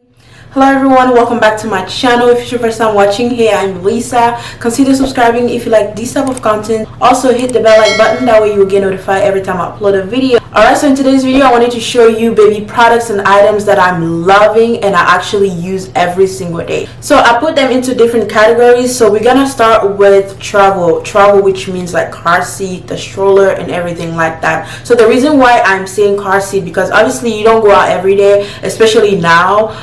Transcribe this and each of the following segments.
Hello everyone, welcome back to my channel. If it's your first time watching, hey, I'm Lisa. Consider subscribing if you like this type of content. Also hit the bell like button, that way you will get notified every time I upload a video. Alright, so in today's video I wanted to show you baby products and items that I'm loving and I actually use every single day. So I put them into different categories. So we're gonna start with travel, which means like car seat, the stroller and everything like that. So the reason why I'm saying car seat, because obviously you don't go out every day, especially now,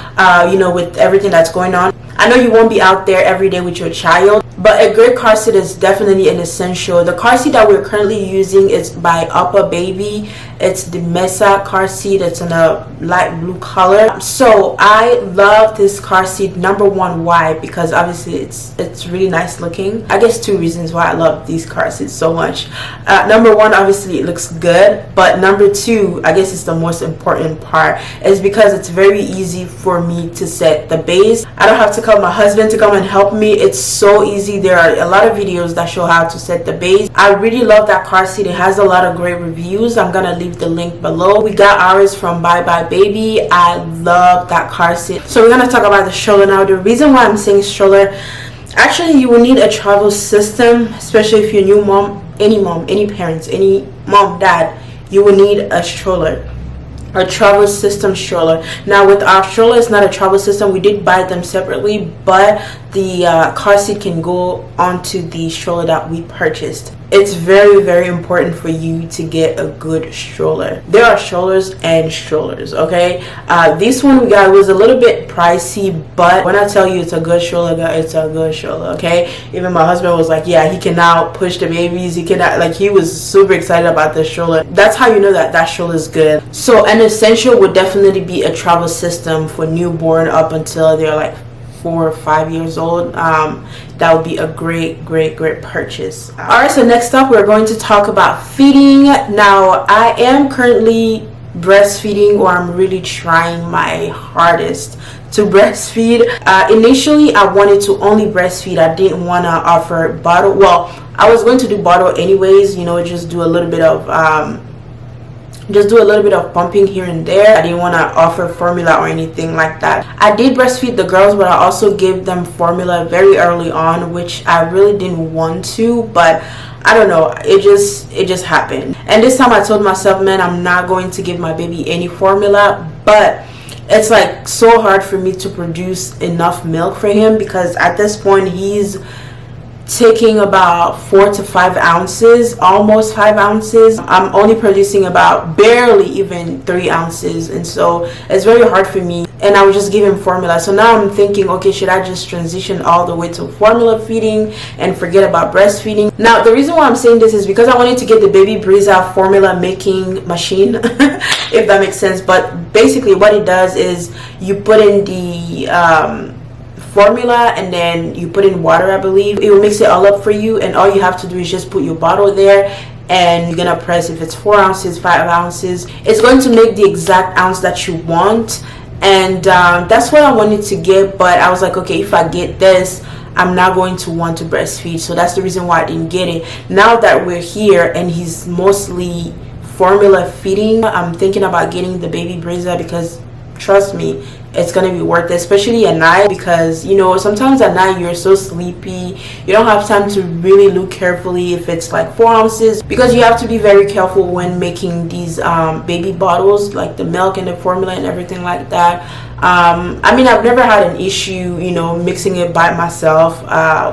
with everything that's going on. I know you won't be out there every day with your child, but a great car seat is definitely an essential. The car seat that we're currently using is by Upper Baby. It's the Mesa car seat. It's in a light blue color. So I love this car seat. Number one, why? Because obviously it's really nice looking. I guess two reasons why I love these car seats so much. Number one, obviously it looks good, but number two, I guess it's the most important part, is because it's very easy for me to set the base. I don't have to call my husband to come and help me. It's so easy. There are a lot of videos that show how to set the base. I really love that car seat. It has a lot of great reviews. I'm gonna leave the link below. We got ours from Bye Bye Baby. I love that car seat. So we're gonna talk about the stroller now. The reason why I'm saying stroller, actually you will need a travel system, especially if you're a new mom, any parents, any mom, dad, you will need a stroller. A travel system stroller. Now with our stroller, it's not a travel system. We did buy them separately, but the car seat can go onto the stroller that we purchased. It's very, very important for you to get a good stroller. There are strollers and strollers, okay? This one we got was a little bit pricey, but when I tell you it's a good stroller, it's a good stroller, okay? Even my husband was like, yeah, he can now push the babies. He cannot, like, he was super excited about the stroller. That's how you know that that stroller is good. So an essential would definitely be a travel system for newborn up until they're like 4 or 5 years old. That would be a great purchase. All right, so next up we're going to talk about feeding. Now I am currently breastfeeding, or I'm really trying my hardest to breastfeed. Initially I wanted to only breastfeed. I didn't want to offer bottle. Well, I was going to do bottle anyways, just do a little bit of pumping here and there. I didn't want to offer formula or anything like that. I did breastfeed the girls, but I also gave them formula very early on, which I really didn't want to, but I don't know, it just happened. And this time I told myself, man, I'm not going to give my baby any formula, but it's like so hard for me to produce enough milk for him, because at this point he's taking about 4 to 5 ounces, almost 5 ounces. I'm only producing about barely even 3 ounces, and so it's very hard for me, and I would just give him formula. So now I'm thinking, okay, should I just transition all the way to formula feeding and forget about breastfeeding? Now the reason why I'm saying this is because I wanted to get the Baby Brisa formula making machine if that makes sense. But basically what it does is you put in the formula and then you put in water. I believe it will mix it all up for you, and all you have to do is just put your bottle there, and you're gonna press if it's 4 ounces, 5 ounces. It's going to make the exact ounce that you want, and that's what I wanted to get. But I was like, okay, if I get this, I'm not going to want to breastfeed, so that's the reason why I didn't get it. Now that we're here and he's mostly formula feeding, I'm thinking about getting the Baby Brisa, because trust me, it's gonna be worth it, especially at night, because sometimes at night you're so sleepy, you don't have time to really look carefully if it's like 4 ounces, because you have to be very careful when making these baby bottles, like the milk and the formula and everything like that. I mean, I've never had an issue mixing it by myself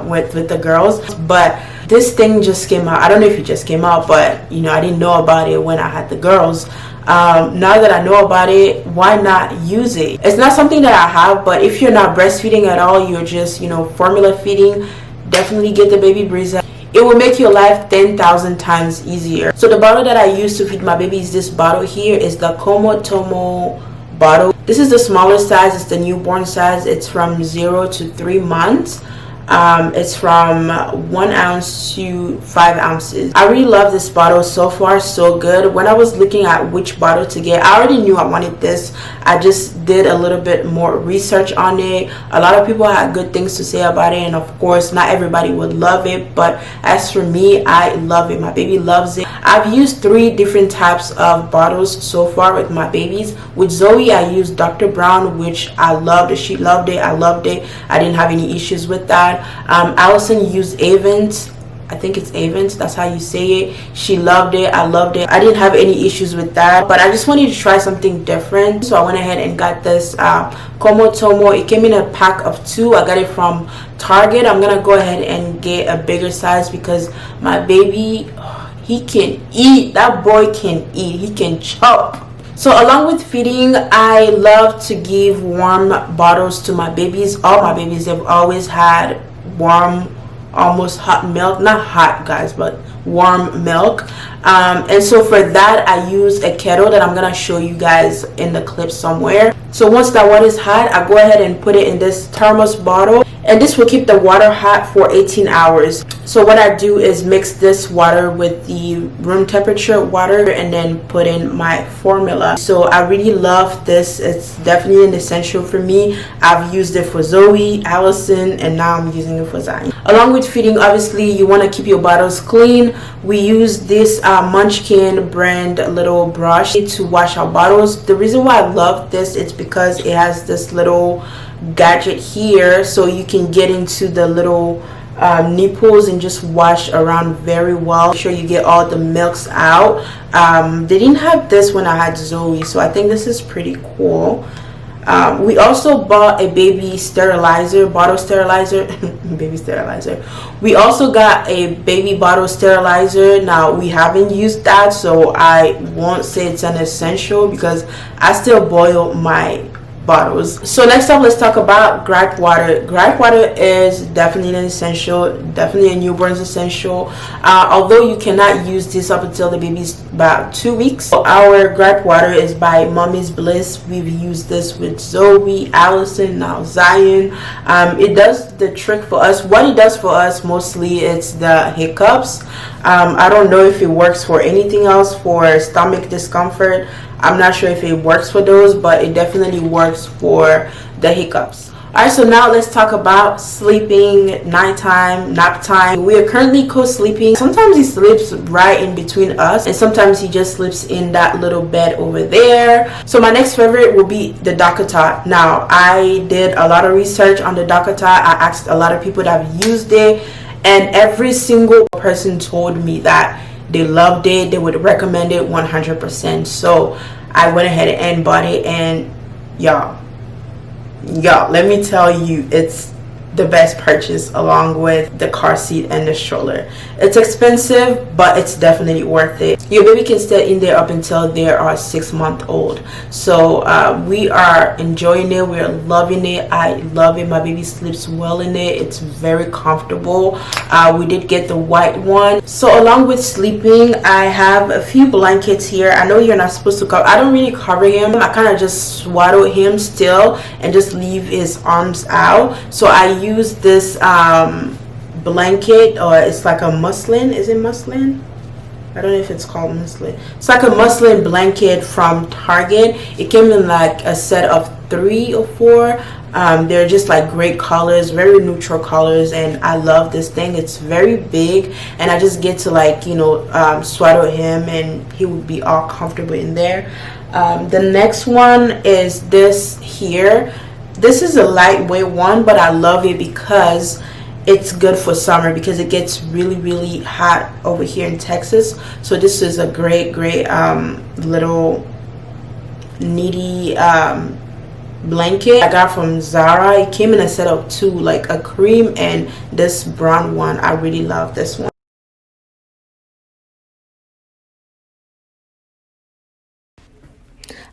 with the girls, but this thing just came out. I don't know if it just came out, but I didn't know about it when I had the girls. Now that I know about it, why not use it? It's not something that I have, but if you're not breastfeeding at all, you're just formula feeding, definitely get the Baby Brisa. It will make your life 10,000 times easier. So the bottle that I use to feed my baby is this bottle here. Is the Como Tomo bottle. This is the smaller size. It's the newborn size. It's from 0 to 3 months. It's from 1 ounce to 5 ounces. I really love this bottle. So far so good. When I was looking at which bottle to get, I already knew I wanted this. I just did a little bit more research on it. A lot of people had good things to say about it, and of course not everybody would love it, but as for me, I love it. My baby loves it. I've used 3 different types of bottles so far with my babies. With Zoe, I used Dr. Brown, which I loved. She loved it. I loved it. I didn't have any issues with that. Allison used Avent. I think it's Avent, that's how you say it. She loved it. I loved it. I didn't have any issues with that, but I just wanted to try something different, so I went ahead and got this Como Tomo. It came in a pack of 2. I got it from Target. I'm gonna go ahead and get a bigger size because my baby, he can eat. That boy can eat. He can chop. So along with feeding, I love to give warm bottles to my babies. All my babies, they've always had warm, almost hot milk. Not hot, guys, but warm milk. And so for that, I use a kettle that I'm gonna show you guys in the clip somewhere. So once that water is hot, I go ahead and put it in this thermos bottle, and this will keep the water hot for 18 hours. So what I do is mix this water with the room temperature water and then put in my formula. So I really love this. It's definitely an essential for me. I've used it for Zoe, Allison, and now I'm using it for Zion. Along with feeding, obviously you want to keep your bottles clean. We use this Munchkin brand little brush to wash our bottles. The reason why I love this is because it has this little gadget here, so you can get into the little nipples and just wash around very well. Make sure you get all the milks out. They didn't have this when I had Zoe, so I think this is pretty cool. We also bought a baby sterilizer, bottle sterilizer. Baby sterilizer. We also got a baby bottle sterilizer. Now we haven't used that, so I won't say it's an essential because I still boil my bottles. So next up, let's talk about gripe water. Gripe water is definitely an essential, definitely a newborn's essential. Although you cannot use this up until the baby's about 2 weeks. So our gripe water is by Mommy's Bliss. We've used this with Zoe, Allison, now Zion. It does the trick for us. What it does for us mostly, it's the hiccups. I don't know if it works for anything else. For stomach discomfort, I'm not sure if it works for those, but it definitely works for the hiccups. Alright, so now let's talk about sleeping, nighttime, nap time. We are currently co-sleeping. Sometimes he sleeps right in between us, and sometimes he just sleeps in that little bed over there. So my next favorite will be the Dakota. Now, I did a lot of research on the Dakota. I asked a lot of people that have used it, and every single person told me that they loved it, they would recommend it 100%. So I went ahead and bought it, and y'all, let me tell you, it's the best purchase along with the car seat and the stroller. It's expensive, but it's definitely worth it. Your baby can stay in there up until they are 6 months old. So we are enjoying it. We are loving it. I love it. My baby sleeps well in it. It's very comfortable. We did get the white one. So along with sleeping, I have a few blankets here. I know you're not supposed to cover. I don't really cover him. I kind of just swaddle him still and just leave his arms out. So I use this blanket, or it's like a muslin. Is it muslin? I don't know if it's called muslin. It's like a muslin blanket from Target. It came in like a set of 3 or 4. They're just like great colors, very neutral colors, and I love this thing. It's very big, and I just get to, like, you know, swaddle him, and he would be all comfortable in there. The next one is this here. This is a lightweight one, but I love it because it's good for summer, because it gets really hot over here in Texas. So this is a great little needy blanket I got from Zara. It came in a set of 2, like a cream and this brown one. I really love this one.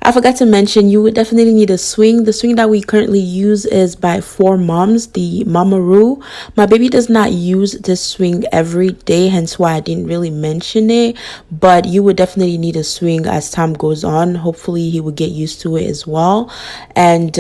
I forgot to mention, you would definitely need a swing. The swing that we currently use is by 4Moms, the Mamaroo. My baby does not use this swing every day, hence why I didn't really mention it. But you would definitely need a swing as time goes on. Hopefully he would get used to it as well. And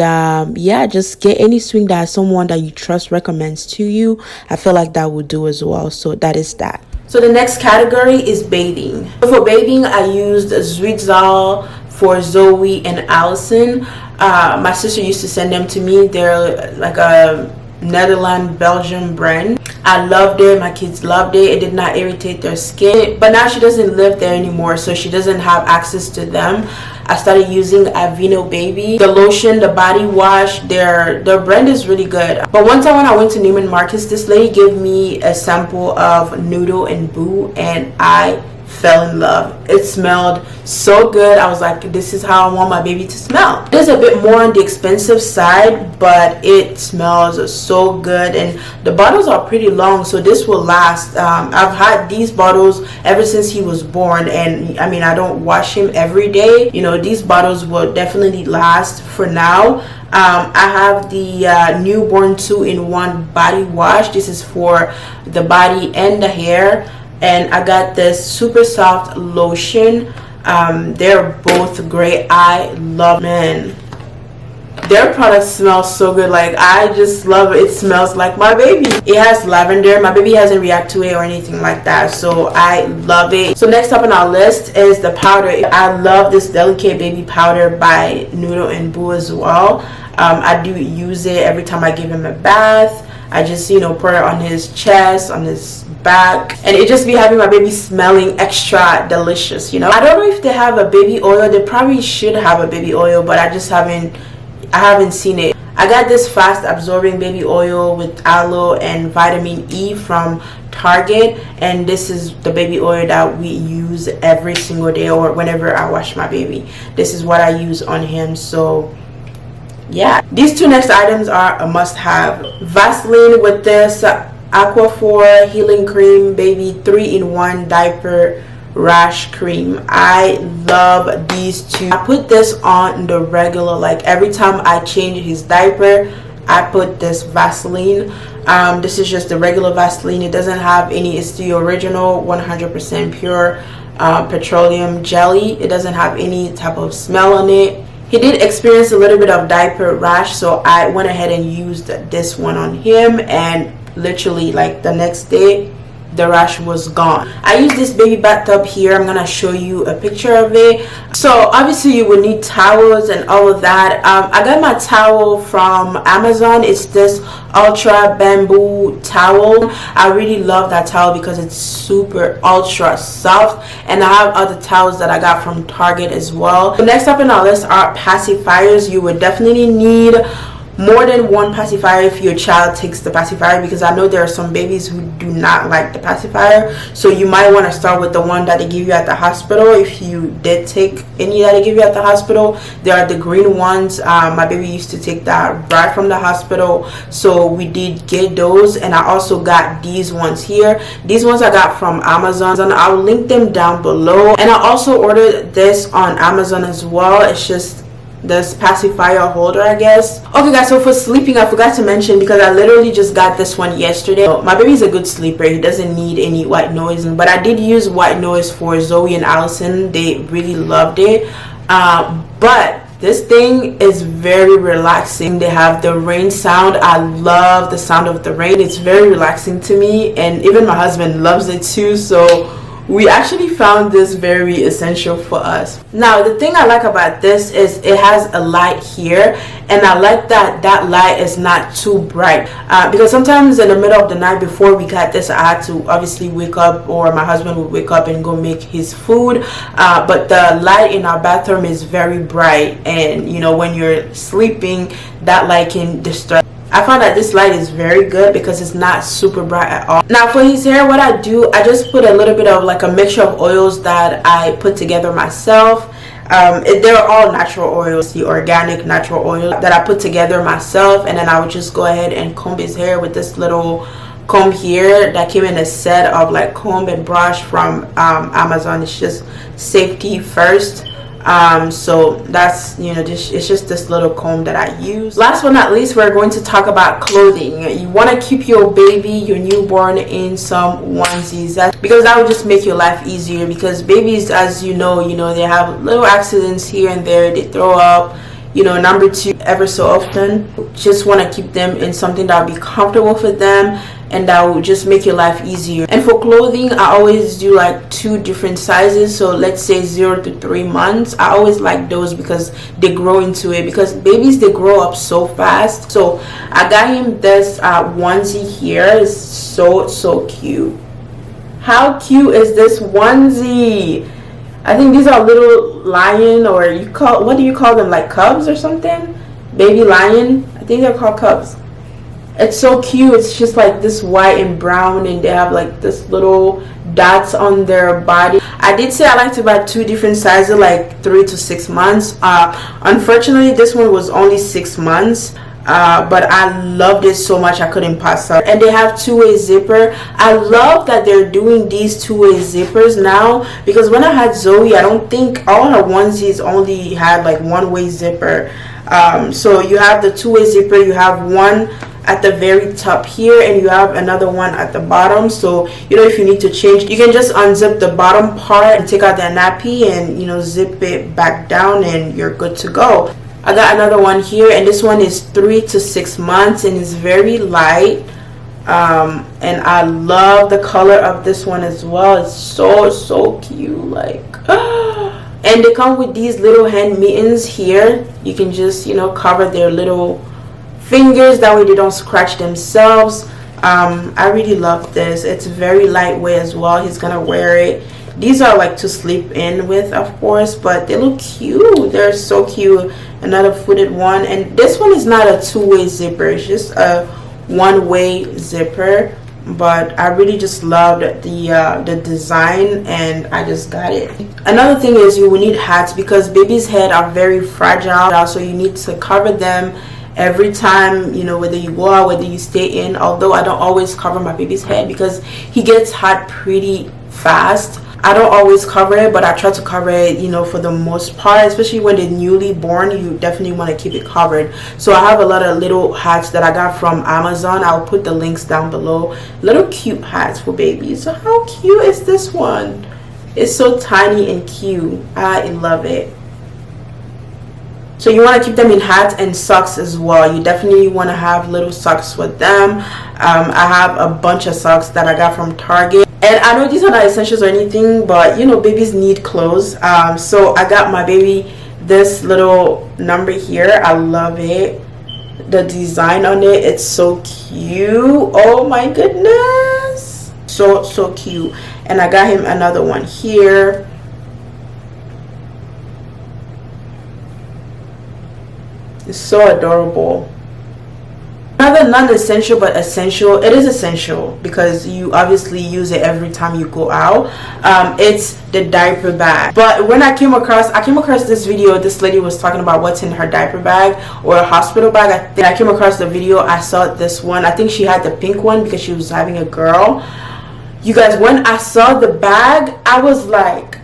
yeah, just get any swing that someone that you trust recommends to you. I feel like that would do as well. So that is that. So the next category is bathing. For bathing, I used Zwitzel for Zoe and Allison. My sister used to send them to me. They're like a Netherlands Belgian brand. I loved it. My kids loved it. It did not irritate their skin. But now she doesn't live there anymore, so she doesn't have access to them. I started using Aveeno Baby. The lotion, the body wash, their brand is really good. But one time when I went to Neiman Marcus, this lady gave me a sample of Noodle and Boo, and I fell in love. It smelled so good. I was like, this is how I want my baby to smell. It is a bit more on the expensive side, but it smells so good, and the bottles are pretty long, so this will last. I've had these bottles ever since he was born, and I mean, I don't wash him every day. You know, these bottles will definitely last for now. I have the newborn 2-in-1 body wash. This is for the body and the hair. And I got this super soft lotion. They're both great. I love, man, their products smell so good. Like, I just love it. It smells like my baby. It has lavender. My baby hasn't reacted to it or anything like that, so I love it. So next up on our list is the powder. I love this Delicate Baby powder by Noodle and Boo as well. I do use it every time I give him a bath. I just, you know, pour it on his chest, on his back, and it just be having my baby smelling extra delicious, you know. I don't know if they have a baby oil. They probably should have a baby oil, but I haven't seen it. I got this fast absorbing baby oil with aloe and vitamin E from Target, and this is the baby oil that we use every single day or whenever I wash my baby. This is what I use on him. So yeah, these two next items are a must-have. Vaseline with this Aquaphor Healing Cream Baby 3-in-1 Diaper Rash Cream. I love these two. I put this on the regular, like every time I change his diaper, I put this Vaseline. This is just the regular Vaseline. It doesn't have any, it's the original 100% pure petroleum jelly. It doesn't have any type of smell on it. He did experience a little bit of diaper rash, so I went ahead and used this one on him, and literally like the next day the rash was gone. I use this baby bathtub here. I'm gonna show you a picture of it. So obviously you would need towels and all of that. I got my towel from Amazon. It's this ultra bamboo towel. I really love that towel because it's super ultra soft, and I have other towels that I got from Target as well. The next up on our list are pacifiers. You would definitely need more than one pacifier if your child takes the pacifier, because I know there are some babies who do not like the pacifier. So you might want to start with the one that they give you at the hospital. If you did take any that they give you at the hospital, there are the green ones. My baby used to take that right from the hospital, so we did get those. And I also got these ones here. These ones I got from Amazon, and I'll link them down below. And I also ordered this on Amazon as well. It's just this pacifier holder, I guess. Okay guys, so for sleeping, I forgot to mention, because I literally just got this one yesterday. My baby's a good sleeper. He doesn't need any white noise, but I did use white noise for Zoe and Allison. They really loved it. But this thing is very relaxing. They have the rain sound. I love the sound of the rain. It's very relaxing to me, and even my husband loves it too. So we actually found this very essential for us. Now the thing I like about this is it has a light here, and I like that that light is not too bright, because sometimes in the middle of the night before we got this, I had to obviously wake up, or my husband would wake up and go make his food, but the light in our bathroom is very bright, and you know, when you're sleeping, that light can disturb. I found that this light is very good because it's not super bright at all. Now for his hair, what I do, I just put a little bit of like a mixture of oils that I put together myself. They're all natural oils, the organic natural oil that I put together myself, and then I would just go ahead and comb his hair with this little comb here that came in a set of like comb and brush from Amazon. It's just safety first. So that's, you know, it's just this little comb that I use. Last but not least, we're going to talk about clothing. You want to keep your baby, your newborn, in some onesies, because that will just make your life easier, because babies, as you know, they have little accidents here and there, they throw up, you know. Number two, ever so often, just want to keep them in something that will be comfortable for them and that will just make your life easier. And for clothing, I always do like 2 different sizes. So let's say 0 to 3 months. I always like those because they grow into it, because babies, they grow up so fast. So I got him this onesie here. It's so cute. How cute is this onesie? I think these are little lion, or what do you call them, like cubs or something? Baby lion, I think they're called cubs. It's so cute. It's just like this white and brown, and they have like this little dots on their body. I did say I like to buy 2 different sizes, like 3 to 6 months. Unfortunately, this one was only 6 months. But I loved it so much I couldn't pass up. And they have 2-way zipper. I love that they're doing these 2-way zippers now, because when I had Zoe, I don't think all her onesies only had like 1-way zipper. So you have the 2-way zipper. You have one at the very top here, and you have another one at the bottom. So, you know, if you need to change, you can just unzip the bottom part and take out the nappy and, you know, zip it back down, and you're good to go. I got another one here, and this one is 3 to 6 months, and it's very light. And I love the color of this one as well. It's so cute, like and they come with these little hand mittens here. You can just, you know, cover their little fingers, that way they don't scratch themselves. I really love this. It's very lightweight as well. He's gonna wear it. These are like to sleep in with, of course, but they look cute. They're so cute. Another footed one, and this one is not a 2-way zipper. It's just a 1-way zipper, but I really just loved the design, and I just got it. Another thing is you will need hats, because babies' head are very fragile, so you need to cover them every time, you know, whether you go out, whether you stay in. Although I don't always cover my baby's head because he gets hot pretty fast. I don't always cover it, but I try to cover it, you know, for the most part. Especially when they're newly born, you definitely want to keep it covered. So I have a lot of little hats that I got from Amazon. I'll put the links down below. Little cute hats for babies. So how cute is this one? It's so tiny and cute. I love it. So you want to keep them in hats and socks as well. You definitely want to have little socks with them. I have a bunch of socks that I got from Target. And I know these are not essentials or anything, but you know, babies need clothes. So I got my baby this little number here. I love it. The design on it, it's so cute. Oh my goodness. So cute. And I got him another one here. It's so adorable. Another non-essential but essential. It is essential because you obviously use it every time you go out. It's the diaper bag. But when I came across this video, this lady was talking about what's in her diaper bag or a hospital bag. I came across the video. I saw this one. I think she had the pink one because she was having a girl. You guys, when I saw the bag, I was like,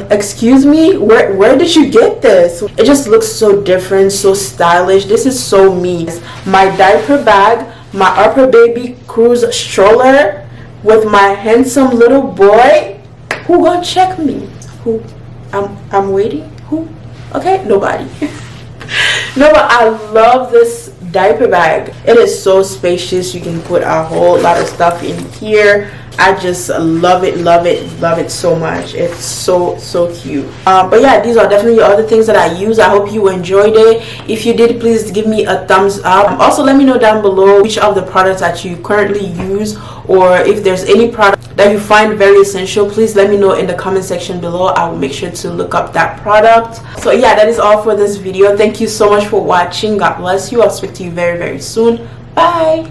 excuse me, where did you get this? It just looks so different, so stylish. This is so me. My diaper bag, my upper baby cruise stroller with my handsome little boy. Who gonna check me? Who? I'm waiting. Who? Okay, nobody. No, but I love this diaper bag. It is so spacious. You can put a whole lot of stuff in here. I just love it so much. It's so cute. But yeah, these are definitely other things that I use. I hope you enjoyed it. If you did, please give me a thumbs up. Also, let me know down below which of the products that you currently use, or if there's any product that you find very essential. Please let me know in the comment section below. I will make sure to look up that product. So yeah, that is all for this video. Thank you so much for watching. God bless you. I'll speak to you very soon. Bye.